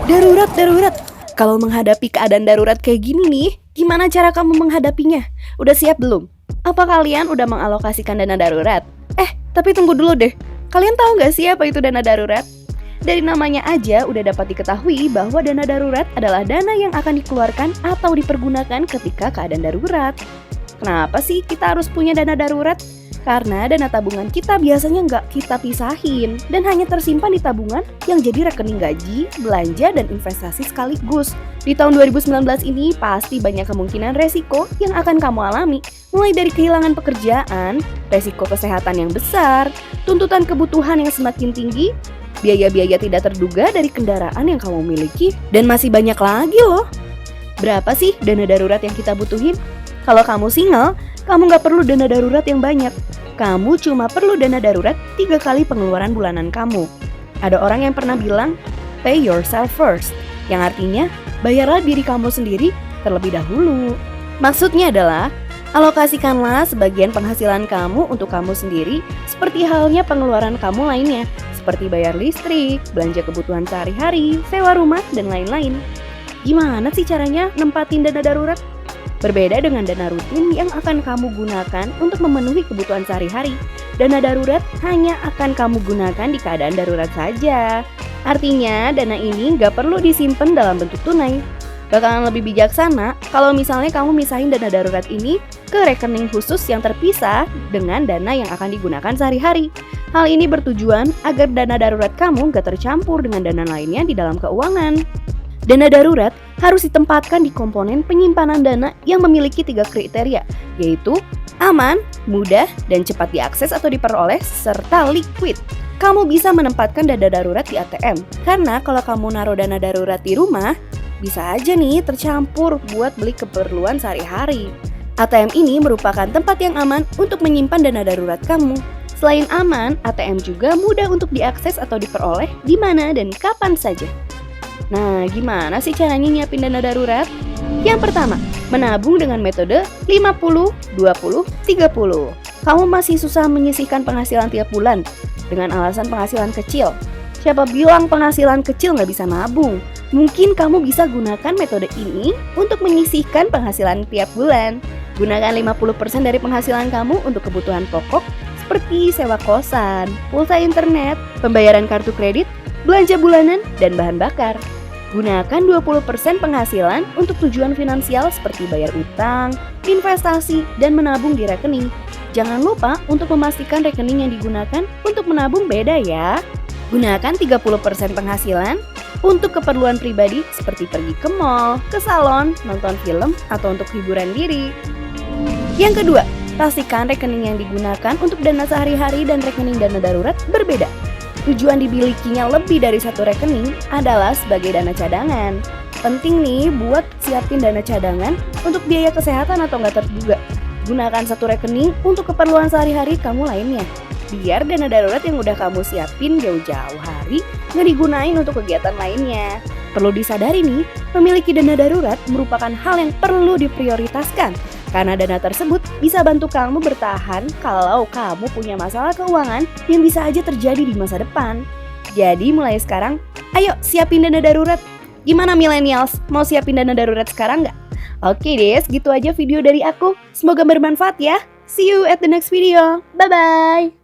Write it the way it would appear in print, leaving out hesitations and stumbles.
Darurat, darurat. Kalau menghadapi keadaan darurat kayak gini nih, gimana cara kamu menghadapinya? Udah siap belum? Apa kalian udah mengalokasikan dana darurat? Tapi tunggu dulu deh. Kalian tahu nggak sih apa itu dana darurat? Dari namanya aja udah dapat diketahui bahwa dana darurat adalah dana yang akan dikeluarkan atau dipergunakan ketika keadaan darurat. Kenapa sih kita harus punya dana darurat? Karena dana tabungan kita biasanya nggak kita pisahin dan hanya tersimpan di tabungan yang jadi rekening gaji, belanja, dan investasi sekaligus. Di tahun 2019 ini pasti banyak kemungkinan resiko yang akan kamu alami, mulai dari kehilangan pekerjaan, resiko kesehatan yang besar, tuntutan kebutuhan yang semakin tinggi, biaya-biaya tidak terduga dari kendaraan yang kamu miliki, dan masih banyak lagi loh. Berapa sih dana darurat yang kita butuhin? Kalau kamu single, kamu nggak perlu dana darurat yang banyak. Kamu cuma perlu dana darurat 3 kali pengeluaran bulanan kamu. Ada orang yang pernah bilang, pay yourself first, yang artinya bayarlah diri kamu sendiri terlebih dahulu. Maksudnya adalah, alokasikanlah sebagian penghasilan kamu untuk kamu sendiri, seperti halnya pengeluaran kamu lainnya, seperti bayar listrik, belanja kebutuhan sehari-hari, sewa rumah, dan lain-lain. Gimana sih caranya nempatin dana darurat? Berbeda dengan dana rutin yang akan kamu gunakan untuk memenuhi kebutuhan sehari-hari. Dana darurat hanya akan kamu gunakan di keadaan darurat saja. Artinya, dana ini nggak perlu disimpan dalam bentuk tunai. Bakalan lebih bijaksana kalau misalnya kamu misahin dana darurat ini ke rekening khusus yang terpisah dengan dana yang akan digunakan sehari-hari. Hal ini bertujuan agar dana darurat kamu nggak tercampur dengan dana lainnya di dalam keuangan. Dana darurat harus ditempatkan di komponen penyimpanan dana yang memiliki 3 kriteria, yaitu aman, mudah, dan cepat diakses atau diperoleh, serta liquid. Kamu bisa menempatkan dana darurat di ATM, karena kalau kamu naruh dana darurat di rumah, bisa aja nih tercampur buat beli keperluan sehari-hari. ATM ini merupakan tempat yang aman untuk menyimpan dana darurat kamu. Selain aman, ATM juga mudah untuk diakses atau diperoleh di mana dan kapan saja. Nah, gimana sih caranya nyiapin dana darurat? Yang pertama, menabung dengan metode 50, 20, 30. Kamu masih susah menyisihkan penghasilan tiap bulan dengan alasan penghasilan kecil. Siapa bilang penghasilan kecil nggak bisa nabung? Mungkin kamu bisa gunakan metode ini untuk menyisihkan penghasilan tiap bulan. Gunakan 50% dari penghasilan kamu untuk kebutuhan pokok seperti sewa kosan, pulsa internet, pembayaran kartu kredit, belanja bulanan, dan bahan bakar. Gunakan 20% penghasilan untuk tujuan finansial seperti bayar utang, investasi, dan menabung di rekening. Jangan lupa untuk memastikan rekening yang digunakan untuk menabung beda ya. Gunakan 30% penghasilan untuk keperluan pribadi seperti pergi ke mall, ke salon, nonton film, atau untuk hiburan diri. Yang kedua, pastikan rekening yang digunakan untuk dana sehari-hari dan rekening dana darurat berbeda. Tujuan dimilikinya lebih dari satu rekening adalah sebagai dana cadangan. Penting nih buat siapin dana cadangan untuk biaya kesehatan atau nggak terduga. Gunakan satu rekening untuk keperluan sehari-hari kamu lainnya. Biar dana darurat yang udah kamu siapin jauh-jauh hari nggak digunain untuk kegiatan lainnya. Perlu disadari nih, memiliki dana darurat merupakan hal yang perlu diprioritaskan. Karena dana tersebut bisa bantu kamu bertahan kalau kamu punya masalah keuangan yang bisa aja terjadi di masa depan. Jadi mulai sekarang, ayo siapin dana darurat. Gimana millennials, mau siapin dana darurat sekarang nggak? Oke deh, segitu aja video dari aku. Semoga bermanfaat ya. See you at the next video. Bye-bye.